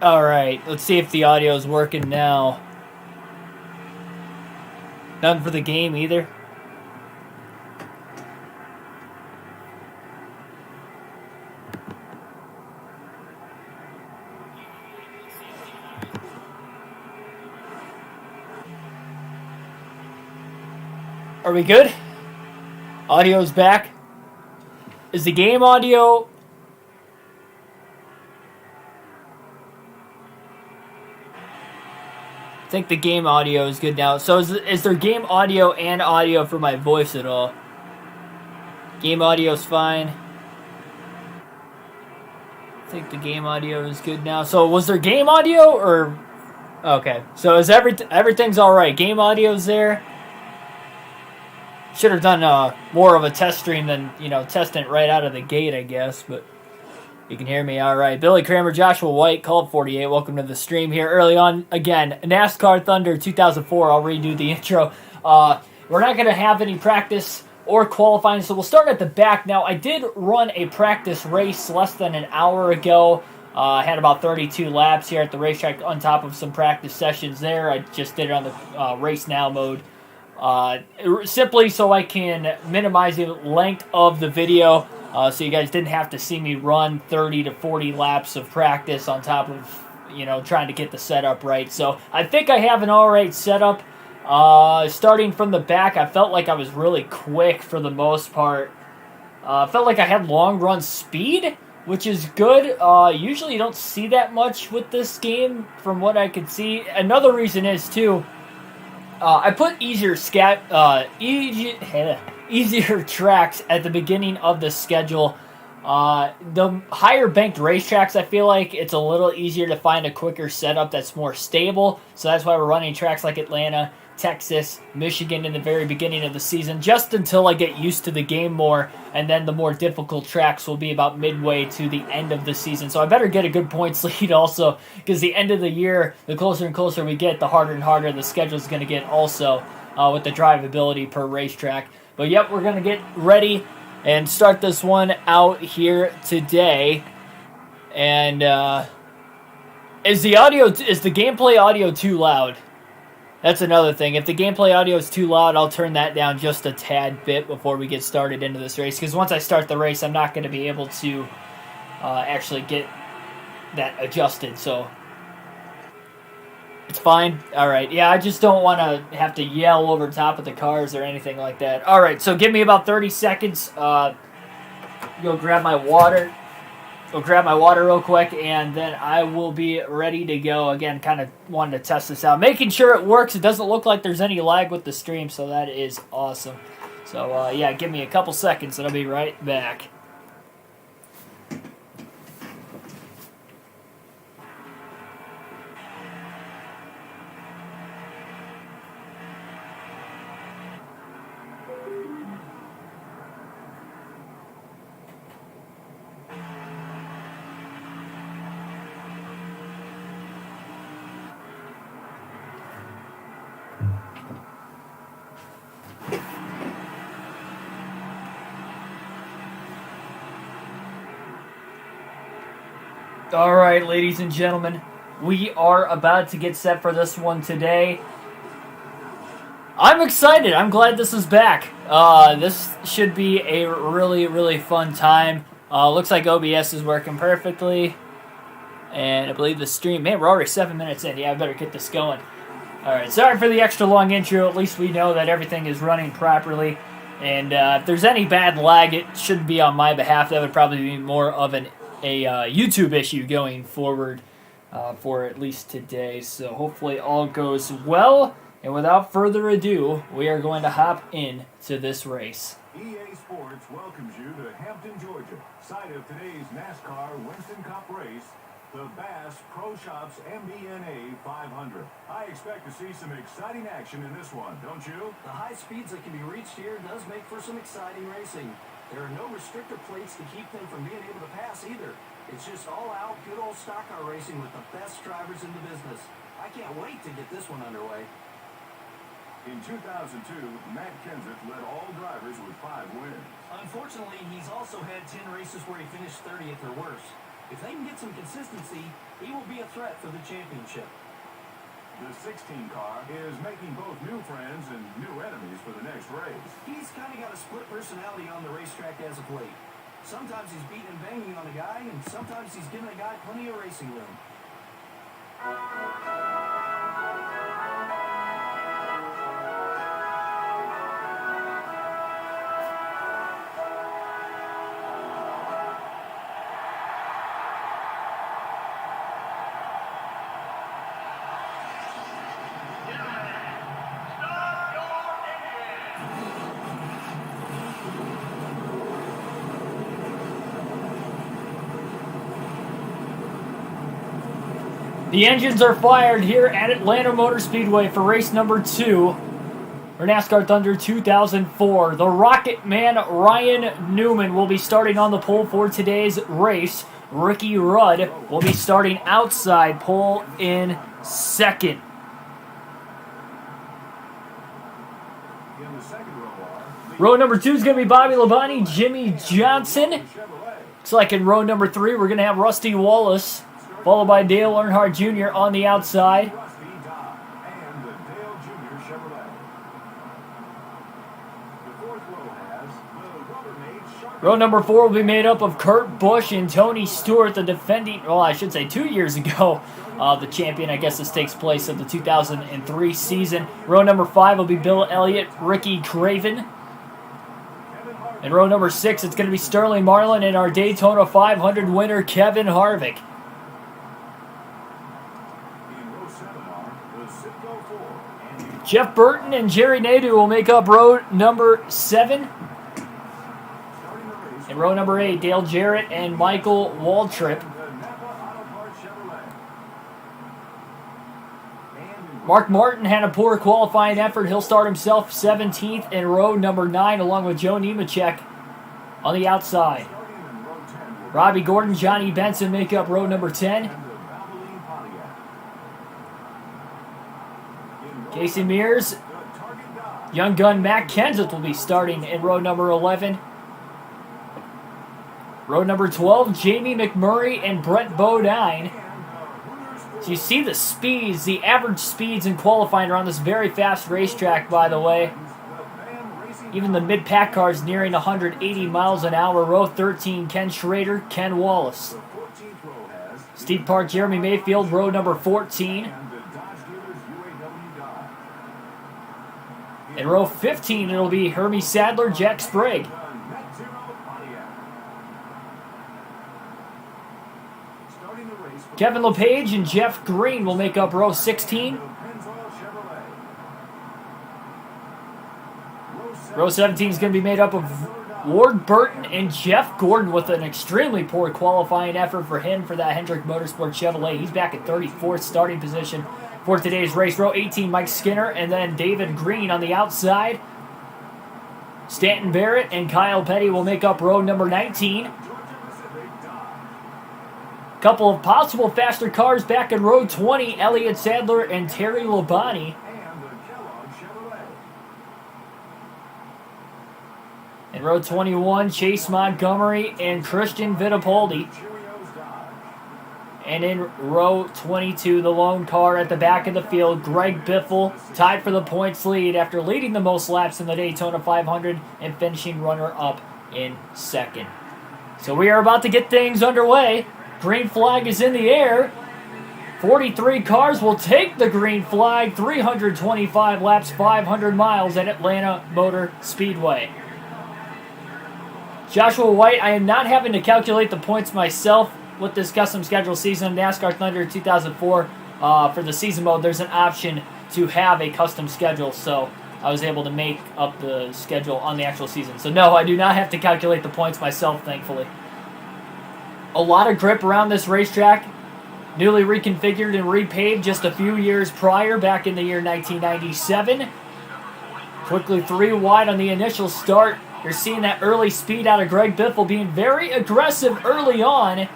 Alright, let's see if the audio is working now. Nothing for the game either. Are we good? Audio's back. Is the game audio... I think the game audio is good now. So is there game audio and audio for my voice at all? Game audio's fine. I think the game audio is good now. So was there game audio or... Okay. So is everything's alright. Game audio's there. Should have done more of a test stream than, testing it right out of the gate, I guess. But you can hear me all right. Billy Kramer, Joshua White, Call 48. Welcome to the stream here early on. Again, NASCAR Thunder 2004. I'll redo the intro. We're not going to have any practice or qualifying, so we'll start at the back. Now, I did run a practice race less than an hour ago. I had about 32 laps here at the racetrack on top of some practice sessions there. I just did it on the race now mode. Simply so I can minimize the length of the video, so you guys didn't have to see me run 30 to 40 laps of practice on top of, trying to get the setup right. So I think I have an alright setup. Starting from the back, I felt like I was really quick for the most part. Felt like I had long run speed, which is good. Usually you don't see that much with this game from what I could see. Another reason is, too, I put easier tracks at the beginning of the schedule. The higher banked racetracks, I feel like it's a little easier to find a quicker setup that's more stable. So that's why we're running tracks like Atlanta, Texas, Michigan in the very beginning of the season, just until I get used to the game more, and then the more difficult tracks will be about midway to the end of the season. So I better get a good points lead also, because the end of the year, the closer and closer we get, the harder and harder the schedule is going to get also, with the drivability per racetrack. But yep, we're going to get ready and start this one out here today. And is the gameplay audio too loud? That's another thing. If the gameplay audio is too loud, I'll turn that down just a tad bit before we get started into this race. Because once I start the race, I'm not going to be able to actually get that adjusted. So it's fine. All right. Yeah, I just don't want to have to yell over top of the cars or anything like that. All right. So give me about 30 seconds. Go grab my water. Go grab my water real quick, and then I will be ready to go. Again, kind of wanted to test this out. Making sure it works. It doesn't look like there's any lag with the stream, so that is awesome. So, yeah, give me a couple seconds, and I'll be right back. All right, ladies and gentlemen, we are about to get set for this one today. I'm excited. I'm glad this is back. This should be a really, really fun time. Looks like OBS is working perfectly. And I believe the stream... Man, we're already 7 minutes in. Yeah, I better get this going. All right, sorry for the extra long intro. At least we know that everything is running properly. And if there's any bad lag, it shouldn't be on my behalf. That would probably be more of a YouTube issue going forward for at least today. So hopefully all goes well. And without further ado, we are going to hop into this race. EA Sports welcomes you to Hampton, Georgia, site of today's NASCAR Winston Cup race, the Bass Pro Shops MBNA 500. I expect to see some exciting action in this one, don't you? The high speeds that can be reached here does make for some exciting racing. There are no restrictor plates to keep them from being able to pass either. It's just all-out, good old stock car racing with the best drivers in the business. I can't wait to get this one underway. In 2002, Matt Kenseth led all drivers with 5 wins. Unfortunately, he's also had 10 races where he finished 30th or worse. If they can get some consistency, he will be a threat for the championship. The 16 car is making both new friends and new enemies for the next race. He's kind of got a split personality on the racetrack as of late. Sometimes he's beating and banging on a guy, and sometimes he's giving a guy plenty of racing room. The engines are fired here at Atlanta Motor Speedway for race number 2 for NASCAR Thunder 2004. The Rocket Man Ryan Newman will be starting on the pole for today's race. Ricky Rudd will be starting outside pole in second. In the second row are Row number 2 is going to be Bobby Labonte, Jimmy Johnson. Looks like in row number 3 we're going to have Rusty Wallace, followed by Dale Earnhardt Jr. on the outside. Rusty Dodd and the Dale Jr. Chevrolet. The fourth row has the Rubbermaid Shark. Row number 4 will be made up of Kurt Busch and Tony Stewart, the defending, well, I should say 2 years ago, the champion. I guess this takes place of the 2003 season. Row number 5 will be Bill Elliott, Ricky Craven. In row number 6, it's going to be Sterling Marlin and our Daytona 500 winner, Kevin Harvick. In row 7 are the Citgo 4 and Jeff Burton and Jerry Nadeau will make up row number 7. starting the race. In row number 8, Dale Jarrett and Michael Waltrip. The Napa Auto Parts Chevrolet. And in Mark Martin had a poor qualifying effort. He'll start himself 17th in row number 9 along with Joe Nemechek on the outside. starting in row 10 will Robbie Gordon, Johnny Benson make up row number 10. be the Valvoline Pontiac. In row Casey Mears, the Target Dodge. young gun Matt Kenseth will be starting in row number 11. Row number 12, Jamie McMurray and Brett Bodine. And the Hooters So you see the speeds, the average speeds in qualifying are on this very fast racetrack, by the way. Even the mid-pack cars nearing 180 miles an hour. Row 13, Ken Schrader, Ken Wallace. The 14th row has Steve Park, Jeremy Mayfield, row number 14. and the Dodge dealers UAW Dodge. In row 15, it'll be Hermie Sadler, Jack Sprague. The Net Zero Pontiac. Starting the race for Kevin LePage and Jeff Green will make up row 16. the Pennzoil Chevrolet. Row 17 is going to be made up of Ward Burton and Jeff Gordon with an extremely poor qualifying effort for him for that Hendrick Motorsport Chevrolet. He's back at 34th starting position for today's race. Row 18, Mike Skinner, and then David Green on the outside. Stanton Barrett and Kyle Petty will make up row number 19. Georgia Pacific Dodge. Couple of possible faster cars back in row 20, Elliott Sadler and Terry Labonte. And the Kellogg Chevrolet. In row 21, Chase Montgomery and Christian Fittipaldi. Cheerios Dodge. And in row 22, the lone car at the back of the field, Greg Biffle, tied for the points lead after leading the most laps in the Daytona 500 and finishing runner-up in second. So we are about to get things underway. Green flag is in the air. 43 cars will take the green flag, 325 laps, 500 miles at Atlanta Motor Speedway. Joshua White, I am not having to calculate the points myself with this custom schedule season of NASCAR Thunder 2004. For the season mode, there's an option to have a custom schedule, so I was able to make up the schedule on the actual season. So no, I do not have to calculate the points myself, thankfully. A lot of grip around this racetrack. Newly reconfigured and repaved just a few years prior, back in the year 1997. Quickly 3 wide on the initial start. You're seeing that early speed out of Greg Biffle being very aggressive early on.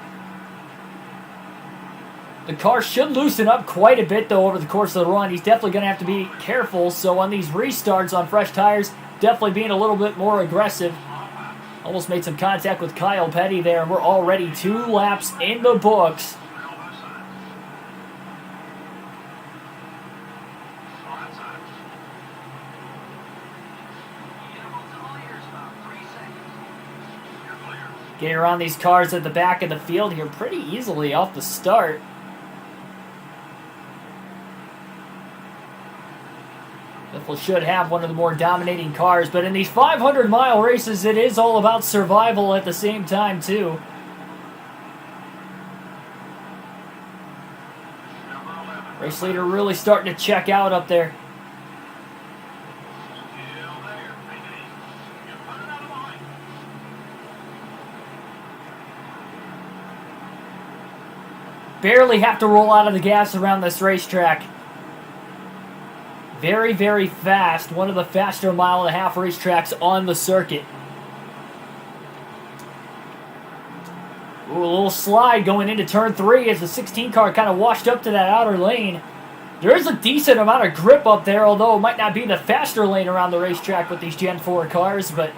The car should loosen up quite a bit, though, over the course of the run. He's definitely going to have to be careful. So on these restarts on fresh tires, definitely being a little bit more aggressive. Almost made some contact with Kyle Petty there, and we're already 2 laps in the books. Getting around these cars at the back of the field here pretty easily off the start. Biffle should have one of the more dominating cars, but in these 500-mile races, it is all about survival at the same time, too. Race leader really starting to check out up there. Barely have to roll out of the gas around this racetrack. Very, very fast. One of the faster mile-and-a-half racetracks on the circuit. Ooh, a little slide going into turn 3 as the 16 car kind of washed up to that outer lane. There is a decent amount of grip up there, although it might not be the faster lane around the racetrack with these Gen 4 cars, but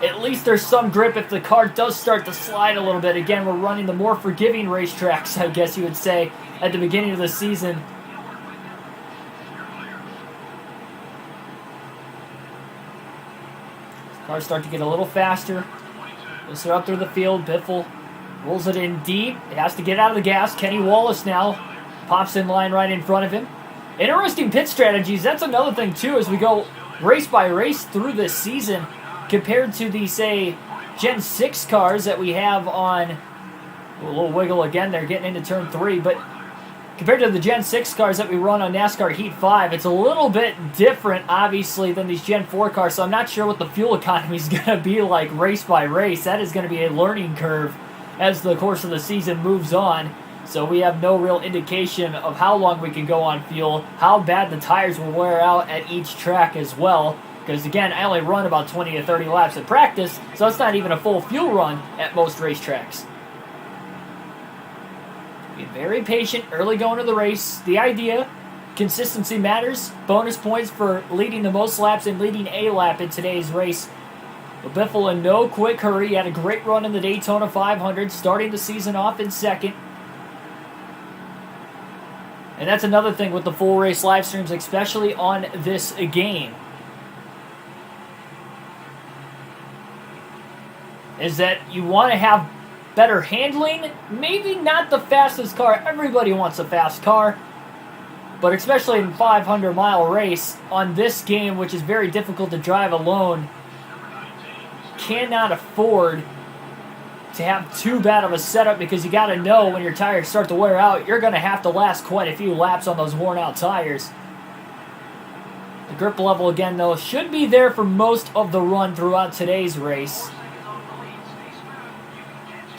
at least there's some grip if the car does start to slide a little bit. Again, we're running the more forgiving racetracks, I guess you would say, at the beginning of the season. Cars start to get a little faster. Lifts it up through the field. Biffle rolls it in deep. It has to get out of the gas. Kenny Wallace now pops in line right in front of him. Interesting pit strategies. That's another thing, too, as we go race by race through this season compared to the, say, Gen 6 cars that we have on... A little wiggle again there, getting into turn 3, but compared to the Gen 6 cars that we run on NASCAR Heat 5, it's a little bit different, obviously, than these Gen 4 cars, so I'm not sure what the fuel economy is going to be like race by race. That is going to be a learning curve as the course of the season moves on, so we have no real indication of how long we can go on fuel, how bad the tires will wear out at each track as well, because, again, I only run about 20 to 30 laps in practice, so it's not even a full fuel run at most racetracks. Be very patient, early going to the race. The idea, consistency matters. Bonus points for leading the most laps and leading a lap in today's race. But Biffle in no quick hurry. He had a great run in the Daytona 500, starting the season off in second. And that's another thing with the full race live streams, especially on this game, is that you want to have better handling, maybe not the fastest car. Everybody wants a fast car. But especially in a 500-mile race, on this game, which is very difficult to drive alone, cannot afford to have too bad of a setup because you got to know when your tires start to wear out, you're going to have to last quite a few laps on those worn-out tires. The grip level, again, though, should be there for most of the run throughout today's race.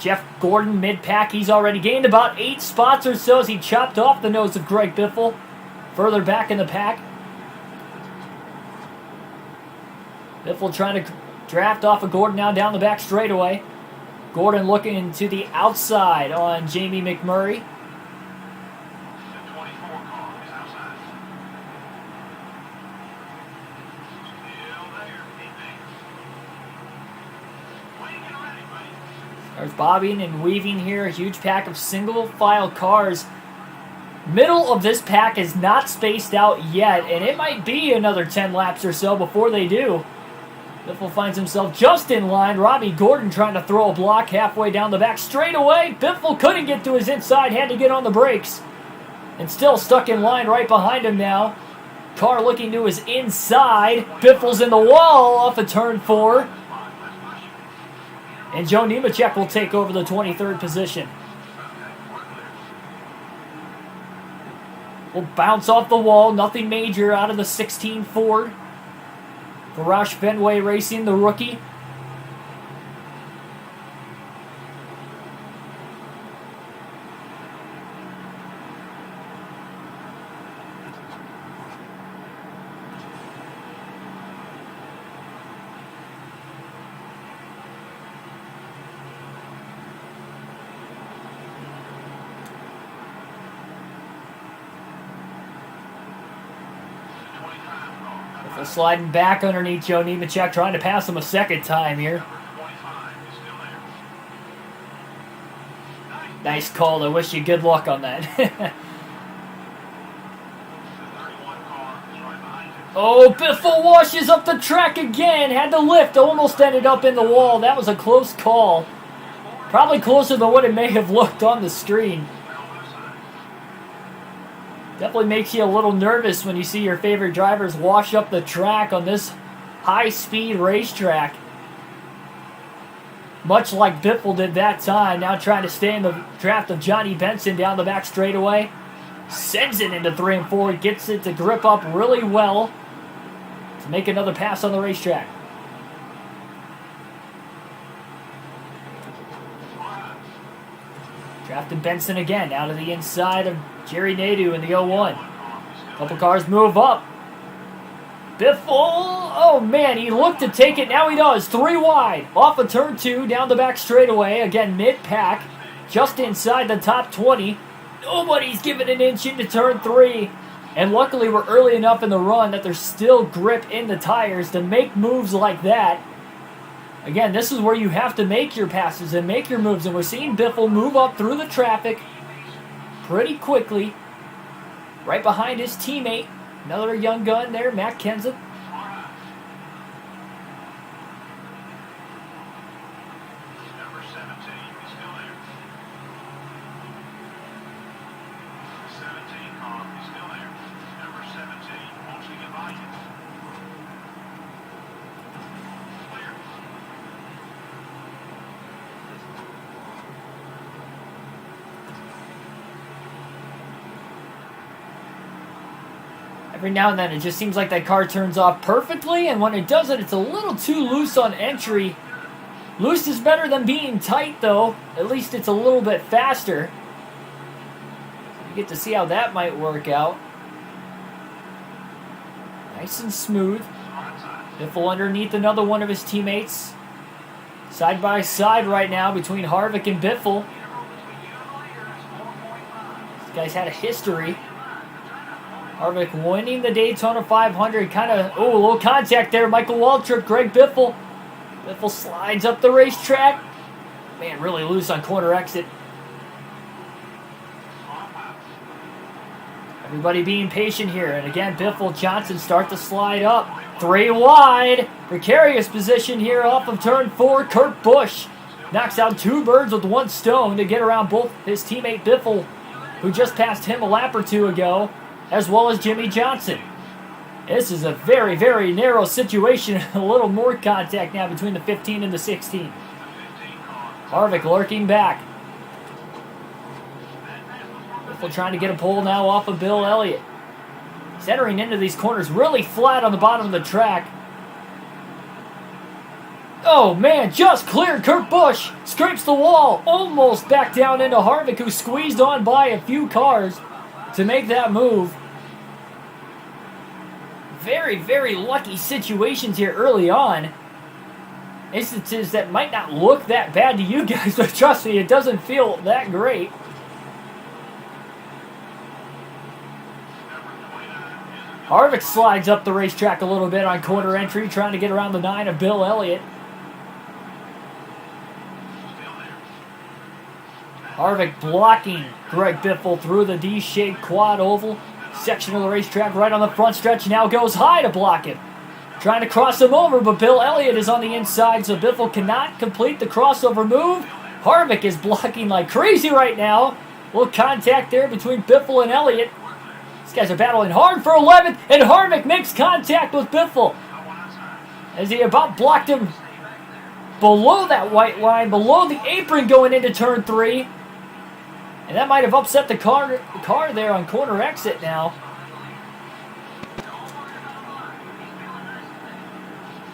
Jeff Gordon, mid-pack, he's already gained about 8 spots or so as he chopped off the nose of Greg Biffle. Further back in the pack. Biffle trying to draft off of Gordon now down the back straightaway. Gordon looking to the outside on Jamie McMurray. There's bobbing and weaving here. A huge pack of single-file cars. Middle of this pack is not spaced out yet, and it might be another 10 laps or so before they do. Biffle finds himself just in line. Robbie Gordon trying to throw a block halfway down the back straightaway. Biffle couldn't get to his inside, had to get on the brakes. And still stuck in line right behind him now. Car looking to his inside. Biffle's in the wall off of turn 4. And Joe Nemechek will take over the 23rd position. Will bounce off the wall. Nothing major out of the 16 Ford. For Roush Fenway Racing, the rookie. Biffle sliding back underneath Joe Nemechek, trying to pass him a second time here. Nice call. I wish you good luck on that. Oh, Biffle washes up the track again. Had to lift. Almost ended up in the wall. That was a close call. Probably closer than what it may have looked on the screen. Definitely makes you a little nervous when you see your favorite drivers wash up the track on this high-speed racetrack. Much like Biffle did that time. Now trying to stay in the draft of Johnny Benson down the back straightaway. Sends it into 3 and 4. Gets it to grip up really well to make another pass on the racetrack. Drafting Benson again out of the inside of Jerry Nadeau in the 0-1. Couple cars move up. Biffle, oh man, he looked to take it. Now he does. 3 wide. Off of turn 2, down the back straightaway. Again, mid-pack. Just inside the top 20. Nobody's giving an inch into turn 3. And luckily we're early enough in the run that there's still grip in the tires to make moves like that. Again, this is where you have to make your passes and make your moves. And we're seeing Biffle move up through the traffic pretty quickly. Right behind his teammate. Another young gun there, Matt Kenseth. Every now and then it just seems like that car turns off perfectly, and when it doesn't, it's a little too loose on entry. Loose is better than being tight, though. At least it's a little bit faster. You get to see how that might work out. Nice and smooth. Biffle underneath another one of his teammates. Side by side right now between Harvick and Biffle. These guys had a history. Harvick winning the Daytona 500. Kind of, a little contact there. Michael Waltrip, Greg Biffle. Biffle slides up the racetrack. Man, really loose on corner exit. Everybody being patient here. And again, Biffle, Johnson start to slide up. 3 wide. Precarious position here off of turn 4. Kurt Busch knocks out 2 birds with 1 stone to get around both his teammate Biffle, who just passed him a lap or 2 ago, as well as Jimmy Johnson. This is a very, very narrow situation. A little more contact now between the 15 and the 16. Harvick lurking back. Biffle trying to get a pole now off of Bill Elliott. He's entering into these corners really flat on the bottom of the track. Oh man, just cleared Kurt Busch. Scrapes the wall. Almost back down into Harvick, who squeezed on by a few cars to make that move. Very, very lucky situations here early on. Instances that might not look that bad to you guys, but trust me, it doesn't feel that great. Harvick slides up the racetrack a little bit on corner entry, trying to get around the 9 of Bill Elliott. Harvick blocking Greg Biffle through the D-shaped quad oval section of the racetrack right on the front stretch. Now goes high to block him. Trying to cross him over, but Bill Elliott is on the inside, so Biffle cannot complete the crossover move. Harvick is blocking like crazy right now. A little contact there between Biffle and Elliott. These guys are battling hard for 11th, and Harvick makes contact with Biffle as he about blocked him below that white line, below the apron going into turn 3. And that might have upset the car there on corner exit now.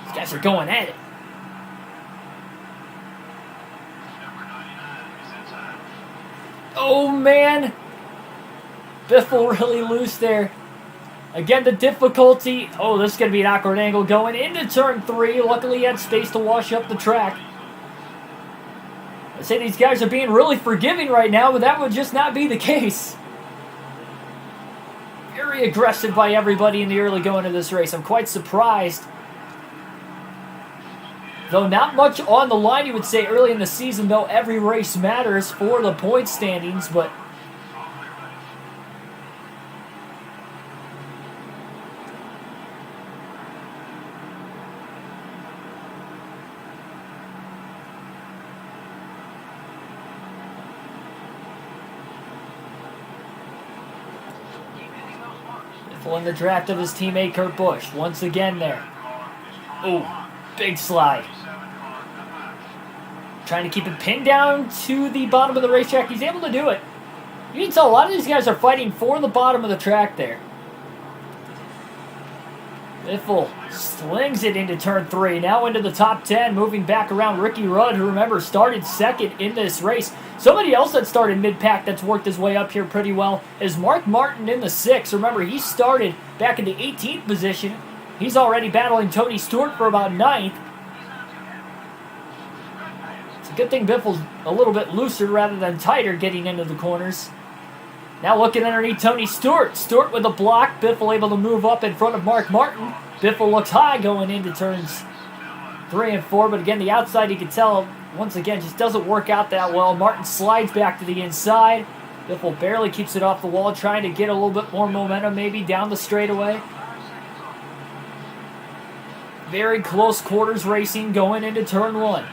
These guys are going at it. Oh man! Biffle really loose there. Again, the difficulty. Oh, this is going to be an awkward angle going into turn 3. Luckily, he had space to wash up the track. I say these guys are being really forgiving right now, but that would just not be the case. Very very aggressive by everybody in the early going of this race. I'm quite surprised. Though not much on the line, you would say, early in the season, though every race matters for the point standings, but in the draft of his teammate Kurt Busch. Once again there. Oh, big slide. Trying to keep it pinned down to the bottom of the racetrack. He's able to do it. You can tell a lot of these guys are fighting for the bottom of the track there. Biffle slings it into turn 3. Now into the top 10. Moving back around Ricky Rudd, who, remember, started second in this race. Somebody else that started mid-pack that's worked his way up here pretty well is Mark Martin in the 6th. Remember, he started back in the 18th position. He's already battling Tony Stewart for about 9th. It's a good thing Biffle's a little bit looser rather than tighter getting into the corners. Now looking underneath Tony Stewart. Stewart with a block. Biffle able to move up in front of Mark Martin. Biffle looks high going into turns 3 and 4. But again, the outside, you can tell, once again, just doesn't work out that well. Martin slides back to the inside. Biffle barely keeps it off the wall, trying to get a little bit more momentum maybe down the straightaway. Very close quarters racing going into turn 1.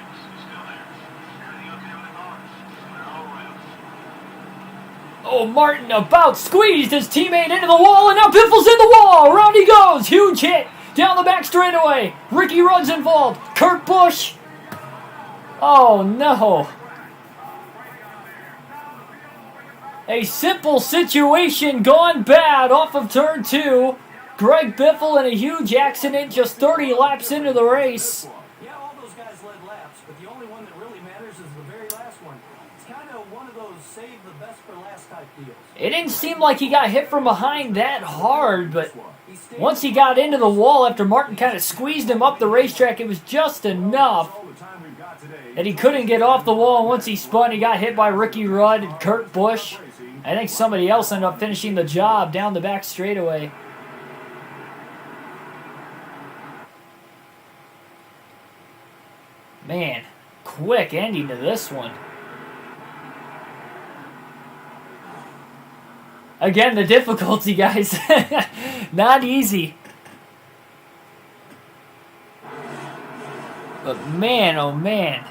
Oh, Martin about squeezed his teammate into the wall, and now Biffle's in the wall. Around he goes. Huge hit down the back straightaway. Ricky Rudd's involved. Kurt Busch. Oh, no. A simple situation gone bad off of turn 2. Greg Biffle in a huge accident just 30 laps into the race. Yeah, all those guys led laps, but the only one that really matters is the very last one. It's kind of one of those save the best for last type deals. It didn't seem like he got hit from behind that hard, but once he got into the wall after Martin kind of squeezed him up the racetrack, it was just enough that he couldn't get off the wall. And once he spun, he got hit by Ricky Rudd and Kurt Busch. I think somebody else ended up finishing the job down the back straightaway. Man, quick ending to this one. Again, the difficulty, guys. Not easy. But man, oh man.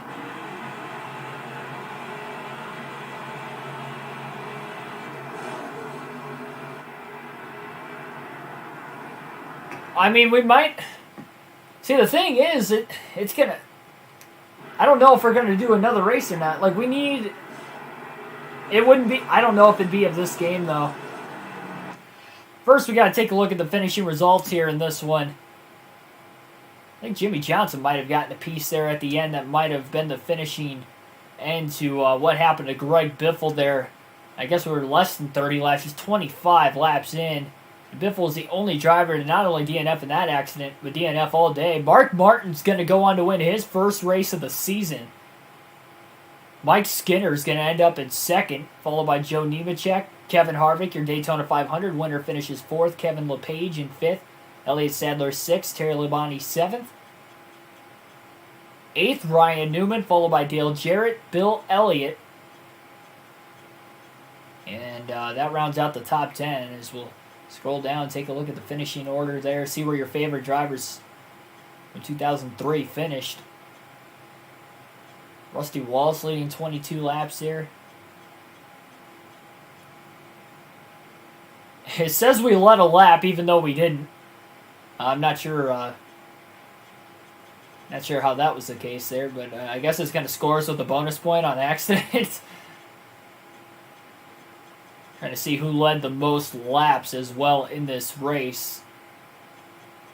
I mean, we might... See, the thing is, it's gonna... I don't know if we're gonna do another race or not. Like, we need... It wouldn't be... I don't know if it'd be of this game, though. First, we gotta take a look at the finishing results here in this one. I think Jimmy Johnson might have gotten a piece there at the end. That might have been the finishing end to what happened to Greg Biffle there. I guess we were less than 30 laps, just 25 laps in. Biffle is the only driver to not only DNF in that accident, but DNF all day. Mark Martin's going to go on to win his first race of the season. Mike Skinner's going to end up in second, followed by Joe Nemechek. Kevin Harvick, your Daytona 500 winner, finishes fourth. Kevin LePage in fifth. Elliott Sadler sixth. Terry Labonte seventh. Eighth, Ryan Newman, followed by Dale Jarrett, Bill Elliott. And that rounds out the top 10 as we'll scroll down, take a look at the finishing order there, see where your favorite drivers in 2003 finished. Rusty Wallace leading 22 laps here. It says we led a lap even though we didn't. I'm not sure how that was the case there, but I guess it's going to score us with a bonus point on accident. Trying to see who led the most laps as well in this race.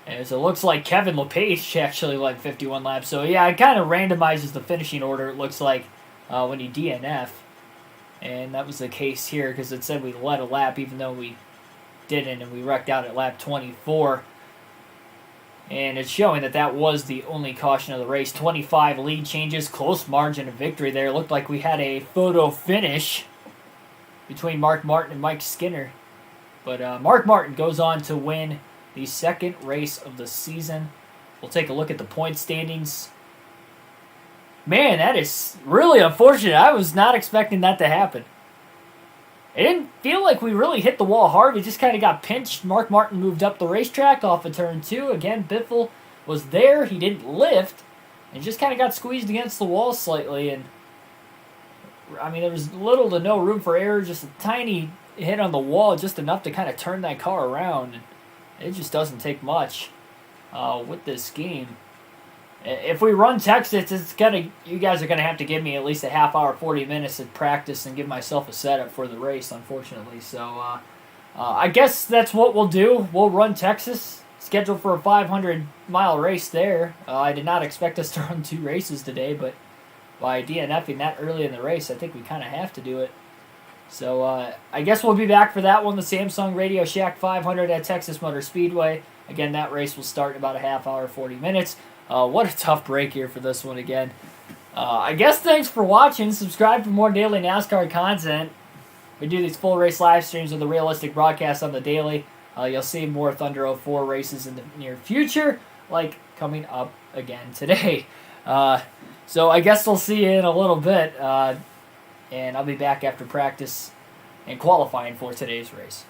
As it looks like Kevin LePage actually led 51 laps. So yeah, it kind of randomizes the finishing order, it looks like, when you DNF. And that was the case here because it said we led a lap even though we didn't, and we wrecked out at lap 24. And it's showing that that was the only caution of the race. 25 lead changes, close margin of victory there. It looked like we had a photo finish between Mark Martin and Mike Skinner. But Mark Martin goes on to win the second race of the season. We'll take a look at the point standings. Man, that is really unfortunate. I was not expecting that to happen. It didn't feel like we really hit the wall hard. We just kind of got pinched. Mark Martin moved up the racetrack off of turn 2. Again, Biffle was there. He didn't lift. And just kind of got squeezed against the wall slightly. And I mean, there was little to no room for error. Just a tiny hit on the wall. Just enough to kind of turn that car around. And it just doesn't take much with this game. If we run Texas, you guys are gonna have to give me at least a half hour, 40 minutes of practice and give myself a setup for the race, unfortunately. So I guess that's what we'll do. We'll run Texas, scheduled for a 500-mile race there. I did not expect us to run 2 races today, but by DNFing that early in the race, I think we kind of have to do it. So I guess we'll be back for that one, the Samsung Radio Shack 500 at Texas Motor Speedway. Again, that race will start in about a half hour, 40 minutes. What a tough break here for this one again. I guess thanks for watching. Subscribe for more daily NASCAR content. We do these full race live streams with a realistic broadcast on the daily. You'll see more Thunder 04 races in the near future, like coming up again today. So I guess we'll see you in a little bit. And I'll be back after practice and qualifying for today's race.